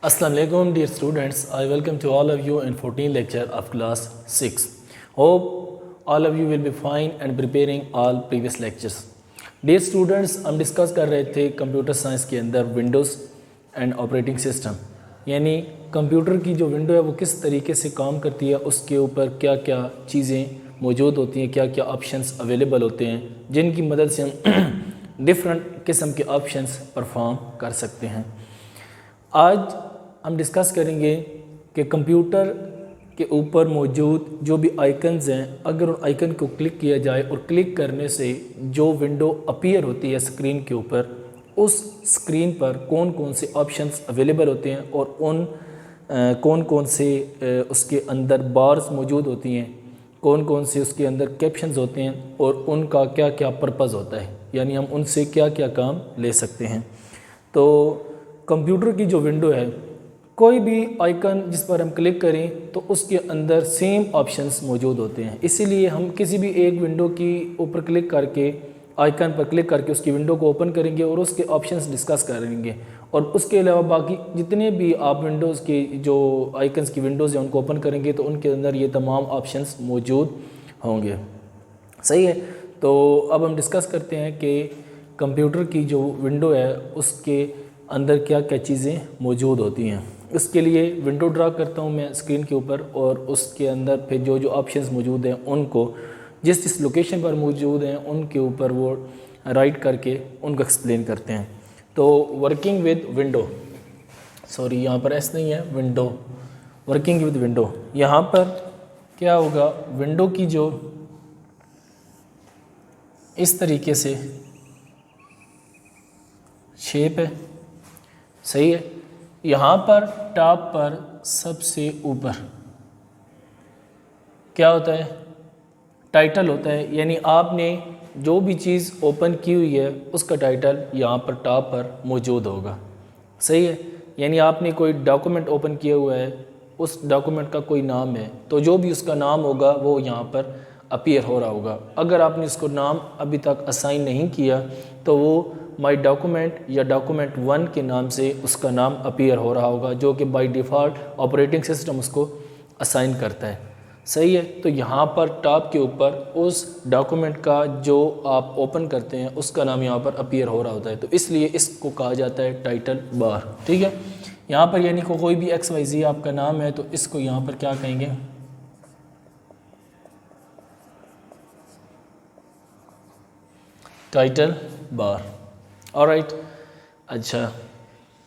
Assalamualaikum dear students, I welcome to all of you in 14th lecture of class 6. Hope all of you will be fine and preparing all previous lectures. Dear students, हम discuss कर रहे थे computer science के अंदर Windows and operating system, यानी computer की जो window है वो किस तरीके से काम करती है, उसके ऊपर क्या क्या चीज़ें मौजूद होती हैं, क्या क्या ऑप्शंस अवेलेबल होते हैं जिनकी मदद से हम डिफरेंट किस्म के ऑप्शंस परफॉर्म कर सकते हैं। आज हम डिस्कस करेंगे कि कंप्यूटर के ऊपर मौजूद जो भी आइकन्स हैं, अगर उन आइकन को क्लिक किया जाए और क्लिक करने से जो विंडो अपीयर होती है स्क्रीन के ऊपर, उस स्क्रीन पर कौन कौन से ऑप्शंस अवेलेबल होते हैं और उन कौन कौन से उसके अंदर बार्स मौजूद होती हैं, कौन कौन से उसके अंदर कैप्शंस होते हैं और उनका क्या क्या पर्पज़ होता है, यानी हम उनसे क्या क्या काम ले सकते हैं। तो कंप्यूटर की जो विंडो है, कोई भी आइकन जिस पर हम क्लिक करें तो उसके अंदर सेम ऑप्शंस मौजूद होते हैं। इसीलिए हम किसी भी एक विंडो की ऊपर क्लिक करके, आइकन पर क्लिक करके उसकी विंडो को ओपन करेंगे और उसके ऑप्शंस डिस्कस करेंगे, और उसके अलावा बाकी जितने भी आप विंडोज़ के जो आइकन्स की विंडोज़ हैं उनको ओपन करेंगे तो उनके अंदर ये तमाम ऑप्शंस मौजूद होंगे। सही है, तो अब हम डिस्कस करते हैं कि कंप्यूटर की जो विंडो है उसके अंदर क्या क्या चीज़ें मौजूद होती हैं। इसके लिए विंडो ड्रा करता हूं मैं स्क्रीन के ऊपर, और उसके अंदर फिर जो जो ऑप्शंस मौजूद हैं उनको जिस जिस लोकेशन पर मौजूद हैं उनके ऊपर वो राइट करके उनको एक्सप्लेन करते हैं। तो वर्किंग विद विंडो, सॉरी यहाँ पर ऐसा नहीं है, विंडो, वर्किंग विद विंडो, यहाँ पर क्या होगा, विंडो की जो इस तरीके से शेप है, सही है, यहाँ पर टॉप पर सबसे ऊपर क्या होता है, टाइटल होता है, यानी आपने जो भी चीज़ ओपन की हुई है उसका टाइटल यहाँ पर टॉप पर मौजूद होगा। सही है, यानी आपने कोई डॉक्यूमेंट ओपन किया हुआ है, उस डॉक्यूमेंट का कोई नाम है तो जो भी उसका नाम होगा वो यहाँ पर अपीयर हो रहा होगा। अगर आपने इसको नाम अभी तक असाइन नहीं किया तो वो माई डॉक्यूमेंट या डॉक्यूमेंट 1 के नाम से उसका नाम अपीयर हो रहा होगा, जो कि बाय डिफ़ॉल्ट ऑपरेटिंग सिस्टम उसको असाइन करता है। सही है, तो यहाँ पर टॉप के ऊपर उस डॉक्यूमेंट का जो आप ओपन करते हैं उसका नाम यहाँ पर अपीयर हो रहा होता है, तो इसलिए इसको कहा जाता है टाइटल बार। ठीक है, यहाँ पर यानी कोई भी XYZ आपका नाम है तो इसको यहाँ पर क्या कहेंगे, टाइटल बार। ऑलराइट, अच्छा,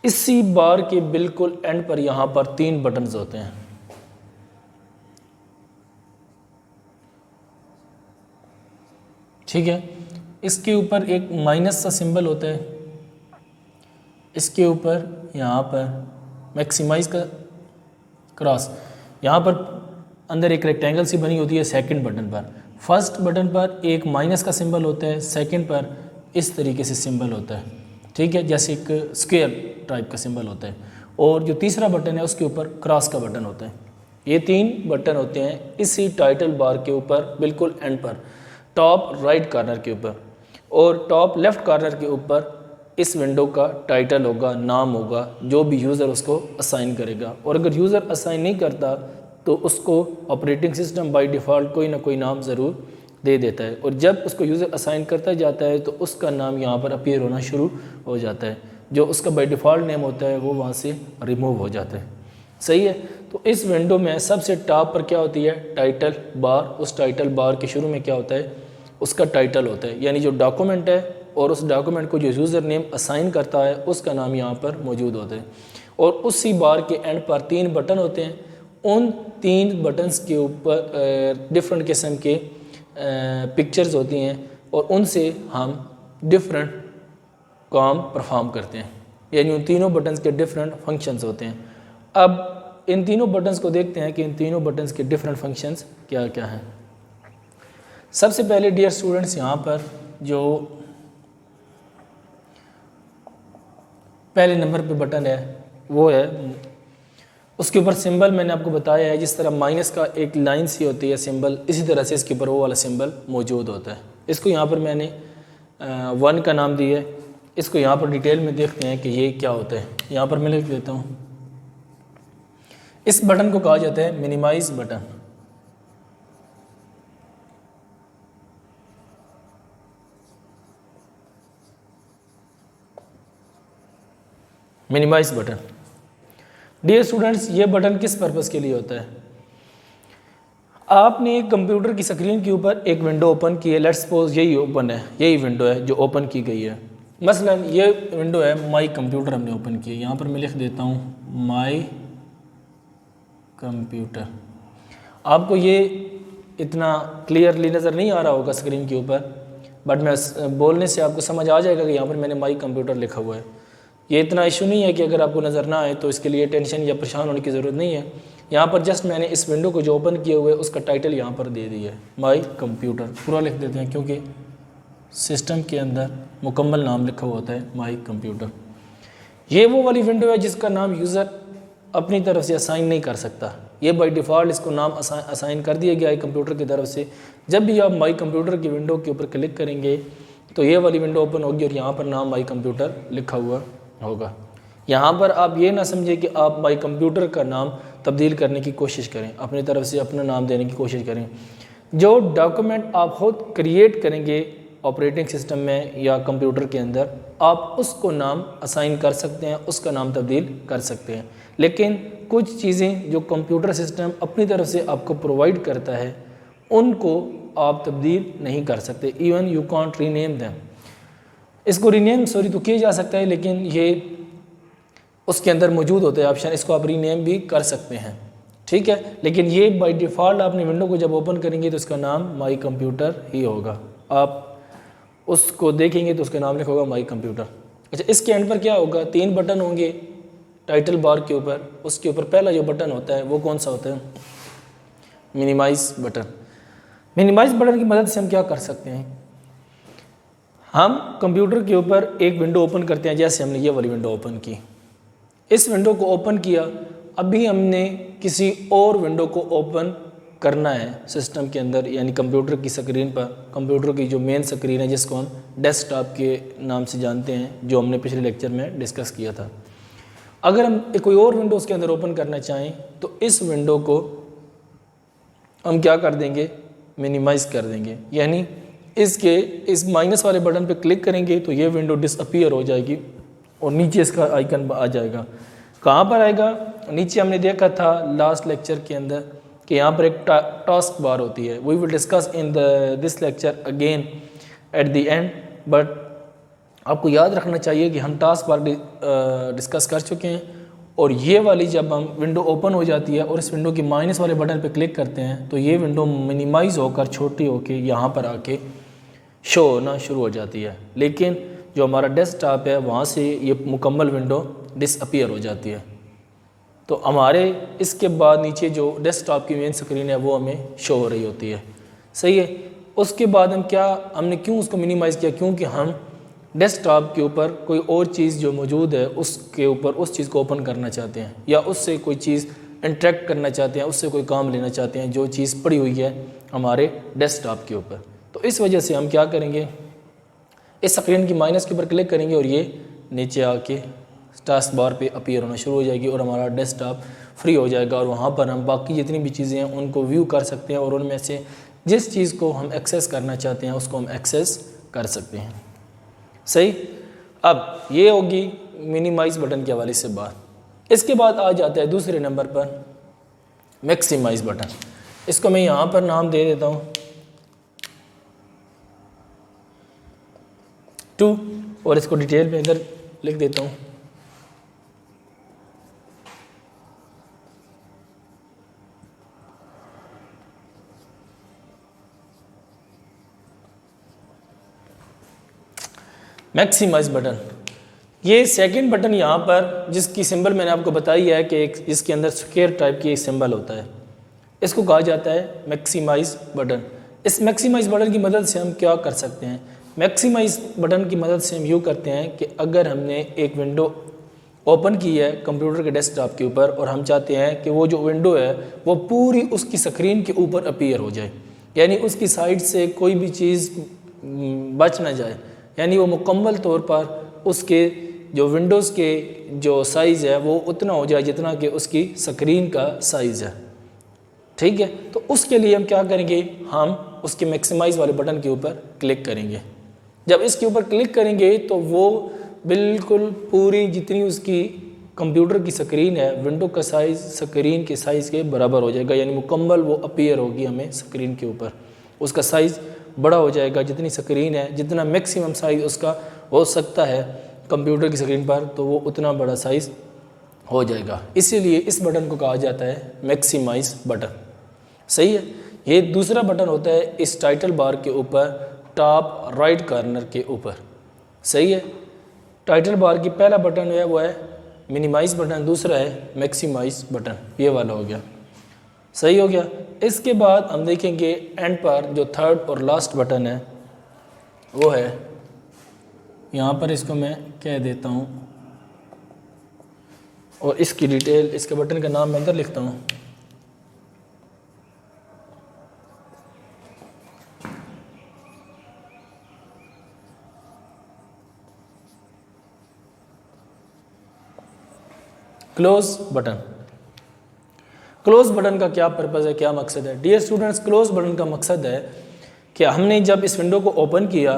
इसी बार के बिल्कुल एंड पर यहाँ पर 3 बटन्स होते हैं। ठीक है, इसके ऊपर एक माइनस सा सिंबल होता है, इसके ऊपर यहाँ पर मैक्सिमाइज का क्रॉस, यहाँ पर अंदर एक रेक्टेंगल सी बनी होती है सेकंड बटन पर। फर्स्ट बटन पर एक माइनस का सिंबल होता है, सेकंड पर इस तरीके से सिंबल होता है। ठीक है, जैसे एक स्क्वायर टाइप का सिंबल होता है, और जो तीसरा बटन है उसके ऊपर क्रॉस का बटन होता है। ये 3 बटन होते हैं इसी टाइटल बार के ऊपर बिल्कुल एंड पर, टॉप राइट कॉर्नर के ऊपर, और टॉप लेफ्ट कॉर्नर के ऊपर इस विंडो का टाइटल होगा, नाम होगा, जो भी यूज़र उसको असाइन करेगा। और अगर यूज़र असाइन नहीं करता तो उसको ऑपरेटिंग सिस्टम बाय डिफ़ॉल्ट कोई ना कोई नाम ज़रूर दे देता है, और जब उसको यूज़र असाइन करता जाता है तो उसका नाम यहाँ पर अपीयर होना शुरू हो जाता है, जो उसका बाय डिफ़ॉल्ट नेम होता है वो वहाँ से रिमूव हो जाता है। सही है, तो इस विंडो में सबसे टॉप पर क्या होती है, टाइटल बार। उस टाइटल बार के शुरू में क्या होता है, उसका टाइटल होता है, यानी जो डॉक्यूमेंट है और उस डॉक्यूमेंट को जो यूज़र नेम असाइन करता है उसका नाम यहाँ पर मौजूद होता है। और उसी बार के एंड पर 3 बटन होते हैं, उन 3 बटन्स के ऊपर डिफरेंट किस्म के पिक्चर्स होती हैं और उनसे हम डिफरेंट काम परफॉर्म करते हैं, यानी उन तीनों बटन्स के डिफरेंट फंक्शंस होते हैं। अब इन तीनों बटन्स को देखते हैं कि इन तीनों बटन्स के डिफरेंट फंक्शंस क्या क्या हैं। सबसे पहले डियर स्टूडेंट्स, यहाँ पर जो पहले नंबर पे बटन है वो है, उसके ऊपर सिंबल मैंने आपको बताया है, जिस तरह माइनस का एक लाइन सी होती है सिंबल, इसी तरह से इसके ऊपर वो वाला सिंबल मौजूद होता है। इसको यहाँ पर मैंने 1 का नाम दिया है। इसको यहाँ पर डिटेल में देखते हैं कि ये क्या होता है। यहाँ पर मैं लिख देता हूँ इस बटन को कहा जाता है minimise button. Minimise button. Dear students, ये बटन किस पर्पज़ के लिए होता है? आपने एक कंप्यूटर की स्क्रीन के ऊपर एक विंडो ओपन की है, लेट्स सपोज यही ओपन है, यही विंडो है जो ओपन की गई है। मसलन ये विंडो है माई कंप्यूटर हमने ओपन की है, यहाँ पर मैं लिख देता हूँ माई कंप्यूटर। आपको ये इतना क्लियरली नज़र नहीं आ रहा होगा स्क्रीन के ऊपर, बट मैं बोलने से आपको समझ आ जाएगा कि यहाँ पर मैंने माई कंप्यूटर लिखा हुआ है। ये इतना इशू नहीं है कि अगर आपको नज़र ना आए तो इसके लिए टेंशन या परेशान होने की ज़रूरत नहीं है। यहाँ पर जस्ट मैंने इस विंडो को जो ओपन किए हुए उसका टाइटल यहाँ पर दे दिया है माई कंप्यूटर, पूरा लिख देते हैं क्योंकि सिस्टम के अंदर मुकम्मल नाम लिखा हुआ होता है माई कंप्यूटर। ये वो वाली विंडो है जिसका नाम यूज़र अपनी तरफ से असाइन नहीं कर सकता, ये बाय डिफ़ॉल्ट इसको नाम असाइन कर दिया गया है कंप्यूटर की तरफ से। जब भी आप माई कंप्यूटर की विंडो के ऊपर क्लिक करेंगे तो ये वाली विंडो ओपन होगी और यहाँ पर नाम माई कंप्यूटर लिखा हुआ होगा। यहाँ पर आप ये ना समझे कि आप माई कंप्यूटर का नाम तब्दील करने की कोशिश करें, अपनी तरफ से अपना नाम देने की कोशिश करें। जो डॉक्यूमेंट आप खुद क्रिएट करेंगे ऑपरेटिंग सिस्टम में या कंप्यूटर के अंदर, आप उसको नाम असाइन कर सकते हैं, उसका नाम तब्दील कर सकते हैं। लेकिन कुछ चीज़ें जो कंप्यूटर सिस्टम अपनी तरफ से आपको प्रोवाइड करता है उनको आप तब्दील नहीं कर सकते। Even you can't rename them. इसको रीनेम तो किया जा सकता है, लेकिन ये उसके अंदर मौजूद होते हैं ऑप्शन, इसको आप रीनेम भी कर सकते हैं, ठीक है। लेकिन ये बाय डिफ़ॉल्ट आपने विंडो को जब ओपन करेंगे तो इसका नाम माई कंप्यूटर ही होगा। आप उसको देखेंगे तो उसका नाम लिखा होगा माई कंप्यूटर। अच्छा, इसके एंड पर क्या होगा? 3 बटन होंगे टाइटल बार के ऊपर। उसके ऊपर पहला जो बटन होता है वो कौन सा होता है? Minimise button. मिनिमाइज बटन की मदद से हम क्या कर सकते हैं? हम कंप्यूटर के ऊपर एक विंडो ओपन करते हैं, जैसे हमने ये वाली विंडो ओपन की। इस विंडो को ओपन किया, अभी हमने किसी और विंडो को ओपन करना है सिस्टम के अंदर, यानी कंप्यूटर की स्क्रीन पर। कंप्यूटर की जो मेन स्क्रीन है जिसको हम डेस्कटॉप के नाम से जानते हैं, जो हमने पिछले लेक्चर में डिस्कस किया था। अगर हम कोई और विंडो उसके अंदर ओपन करना चाहें तो इस विंडो को हम क्या कर देंगे? मिनिमाइज कर देंगे। यानी इस माइनस वाले बटन पे क्लिक करेंगे तो ये विंडो डिसअपीयर हो जाएगी और नीचे इसका आइकन आ जाएगा। कहाँ पर आएगा? नीचे हमने देखा था लास्ट लेक्चर के अंदर कि यहाँ पर एक टास्क बार होती है। We will discuss in this lecture again at the end, but आपको याद रखना चाहिए कि हम टास्क बार डिस्कस कर चुके हैं। और ये वाली जब हम विंडो ओपन हो जाती है और इस विंडो की माइनस वाले बटन पे क्लिक करते हैं तो ये विंडो मिनिमाइज होकर छोटी होकर यहाँ पर आके शो होना शुरू हो जाती है। लेकिन जो हमारा डेस्कटॉप है वहाँ से ये मुकम्मल विंडो डिसअपीयर हो जाती है। तो हमारे इसके बाद नीचे जो डेस्कटॉप की मेन स्क्रीन है वो हमें शो हो रही होती है, सही है। उसके बाद हमने क्यों उसको मिनिमाइज़ किया? क्योंकि हम डेस्कटॉप के ऊपर कोई और चीज़ जो मौजूद है उसके ऊपर उस चीज़ को ओपन करना चाहते हैं, या उससे कोई चीज़ इंटरेक्ट करना चाहते हैं, उससे कोई काम लेना चाहते हैं जो चीज़ पड़ी हुई है हमारे डेस्कटॉप के ऊपर। तो इस वजह से हम क्या करेंगे? इस स्क्रीन की माइनस के ऊपर क्लिक करेंगे और ये नीचे आके टास्क बार पे अपीयर होना शुरू हो जाएगी और हमारा डेस्कटॉप फ्री हो जाएगा। और वहाँ पर हम बाकी जितनी भी चीज़ें हैं उनको व्यू कर सकते हैं और उनमें से जिस चीज़ को हम एक्सेस करना चाहते हैं उसको हम एक्सेस कर सकते हैं, सही। अब ये होगी मिनिमाइज बटन के हवाले से बात। इसके बाद आ जाता है दूसरे नंबर पर मैक्सिमाइज बटन। इसको मैं यहाँ पर नाम दे देता हूँ 2 और इसको डिटेल में इधर लिख देता हूँ। मैक्सिमाइज बटन, ये सेकंड बटन यहाँ पर जिसकी सिंबल मैंने आपको बताई है कि एक इसके अंदर स्क्वायर टाइप की एक सिंबल होता है, इसको कहा जाता है मैक्सिमाइज बटन। इस मैक्सिमाइज बटन की मदद से हम क्या कर सकते हैं? मैक्सिमाइज बटन की मदद से हम यूँ करते हैं कि अगर हमने एक विंडो ओपन की है कंप्यूटर के डेस्कटॉप के ऊपर और हम चाहते हैं कि वो जो विंडो है वो पूरी उसकी स्क्रीन के ऊपर अपीयर हो जाए, यानी उसकी साइड से कोई भी चीज़ बच ना जाए, यानी वो मुकम्मल तौर पर उसके जो विंडोज़ के जो साइज़ है वो उतना हो जाए जितना कि उसकी स्क्रीन का साइज़ है। ठीक है, तो उसके लिए हम क्या करेंगे, हम उसके मैक्सिमाइज़ वाले बटन के ऊपर क्लिक करेंगे। जब इसके ऊपर क्लिक करेंगे तो वो बिल्कुल पूरी जितनी उसकी कंप्यूटर की स्क्रीन है, विंडो का साइज़ स्क्रीन के साइज़ के बराबर हो जाएगा, यानी मुकम्मल वो अपीयर होगी हमें स्क्रीन के ऊपर। उसका साइज़ बड़ा हो जाएगा, जितनी स्क्रीन है, जितना मैक्सिमम साइज़ उसका हो सकता है कंप्यूटर की स्क्रीन पर, तो वो उतना बड़ा साइज़ हो जाएगा। इसीलिए इस बटन को कहा जाता है मैक्सिमाइज़ बटन। सही है। ये दूसरा बटन होता है इस टाइटल बार के ऊपर टॉप राइट कॉर्नर के ऊपर। सही है। टाइटल बार की पहला बटन है वो है मिनिमाइज़ बटन, दूसरा है मैक्सिमाइज़ बटन, ये वाला हो गया। सही हो गया। इसके बाद हम देखेंगे एंड पर जो थर्ड और लास्ट बटन है वो है, यहाँ पर इसको मैं कह देता हूँ और इसकी डिटेल, इसके बटन का नाम मैं अंदर लिखता हूँ। Close button. क्लोज बटन का क्या पर्पज़ है, क्या मकसद है? डियर स्टूडेंट्स, क्लोज बटन का मकसद है कि हमने जब इस विंडो को ओपन किया,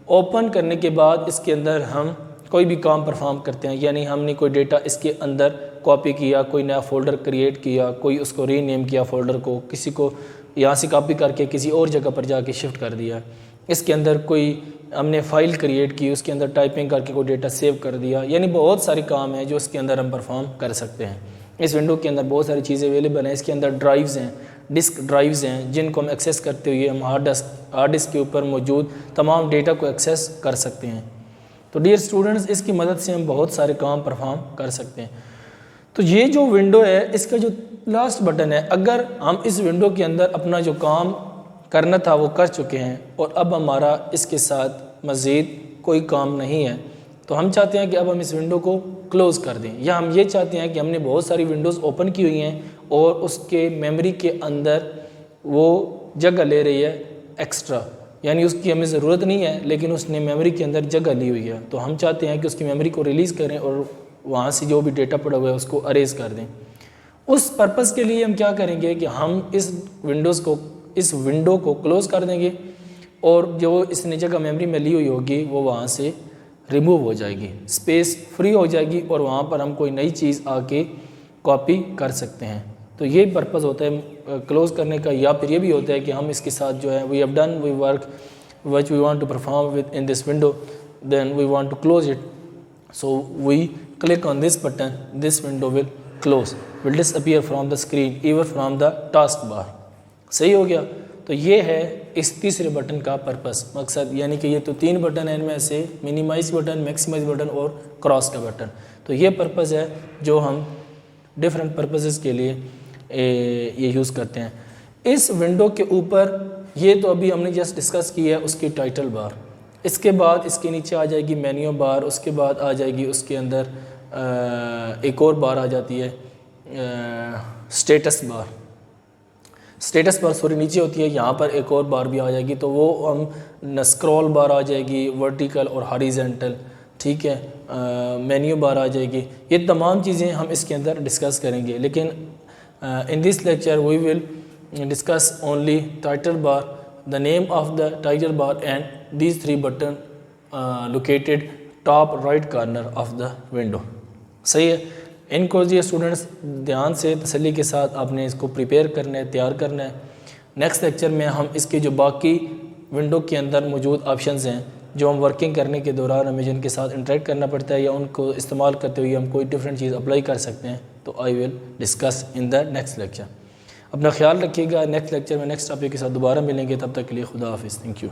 ओपन करने के बाद इसके अंदर हम कोई भी काम परफॉर्म करते हैं, यानी हमने कोई डेटा इसके अंदर कॉपी किया, कोई नया फ़ोल्डर क्रिएट किया, कोई उसको रीनेम किया फ़ोल्डर को, किसी को यहाँ से कॉपी करके किसी और जगह पर जाके शिफ्ट कर दिया, इसके अंदर कोई हमने फ़ाइल क्रिएट की, उसके अंदर टाइपिंग करके कोई डेटा सेव कर दिया, यानी बहुत सारे काम हैं जो इसके अंदर हम परफॉर्म कर सकते हैं। इस विंडो के अंदर बहुत सारी चीज़ें अवेलेबल हैं। इसके अंदर ड्राइव्स हैं, डिस्क ड्राइव्स हैं, जिनको हम एक्सेस करते हुए हम हार्ड डिस्क के ऊपर मौजूद तमाम डेटा को एक्सेस कर सकते हैं। तो डियर स्टूडेंट्स, इसकी मदद से हम बहुत सारे काम परफॉर्म कर सकते हैं। तो ये जो विंडो है, इसका जो लास्ट बटन है, अगर हम इस विंडो के अंदर अपना जो काम करना था वो कर चुके हैं और अब हमारा इसके साथ मज़ीद कोई काम नहीं है, तो हम चाहते हैं कि अब हम इस विंडो को क्लोज़ कर दें, या हम ये चाहते हैं कि हमने बहुत सारी विंडोज़ ओपन की हुई हैं और उसके मेमोरी के अंदर वो जगह ले रही है एक्स्ट्रा, यानी उसकी हमें ज़रूरत नहीं है लेकिन उसने मेमोरी के अंदर जगह ली हुई है, तो हम चाहते हैं कि उसकी मेमोरी को रिलीज़ करें और वहाँ से जो भी डेटा पड़ा हुआ है उसको अरेज कर दें। उस पर्पज़ के लिए हम क्या करेंगे कि हम इस विंडो को क्लोज़ कर देंगे और जो इसने जगह मेमोरी में ली हुई होगी वो वहाँ से रिमूव हो जाएगी, स्पेस फ्री हो जाएगी और वहाँ पर हम कोई नई चीज़ आके कॉपी कर सकते हैं। तो ये पर्पज़ होता है क्लोज़ करने का, या फिर ये भी होता है कि हम इसके साथ जो है we have done we work which we want to perform with in this window, then we want to close it, so we click on this button, this window will close, will disappear from the screen even from the taskbar. सही हो गया। तो ये है इस तीसरे button का purpose, मकसद, यानी कि ये तो 3 बटन है, इनमें से मिनिमाइज़ बटन, मैक्सिमाइज़ बटन और क्रॉस का बटन। तो ये पर्पस है जो हम डिफरेंट पर्पसेस के लिए ये यूज़ करते हैं। इस विंडो के ऊपर ये तो अभी हमने जस्ट डिस्कस की है उसकी टाइटल बार, इसके बाद इसके नीचे आ जाएगी मेन्यू बार, उसके बाद आ जाएगी उसके अंदर एक और बार आ जाती है status bar, status bar sorry नीचे होती है, यहाँ पर एक और बार भी आ जाएगी, तो वो हम स्क्रॉल बार आ जाएगी वर्टिकल और हॉरिजॉन्टल, ठीक है, मेन्यू बार आ जाएगी। ये तमाम चीज़ें हम इसके अंदर डिस्कस करेंगे, लेकिन in this lecture we will discuss only title bar, the name of the title bar and these 3 button located top right corner of the window. सही है। इनको जी स्टूडेंट्स ध्यान से तसल्ली के साथ आपने इसको प्रिपेयर करना है, तैयार करना है। नेक्स्ट लेक्चर में हम इसके जो बाकी विंडो के अंदर मौजूद ऑप्शंस हैं जो हम वर्किंग करने के दौरान हमें जिनके साथ इंटरेक्ट करना पड़ता है या उनको इस्तेमाल करते हुए हम कोई डिफरेंट चीज़ अप्लाई कर सकते हैं, तो I will discuss in the next lecture. अपना ख्याल रखिएगा। नेक्स्ट लेक्चर में नेक्स्ट टॉपिक के साथ दोबारा मिलेंगे, तब तक के लिए खुदा हाफिज़। Thank you.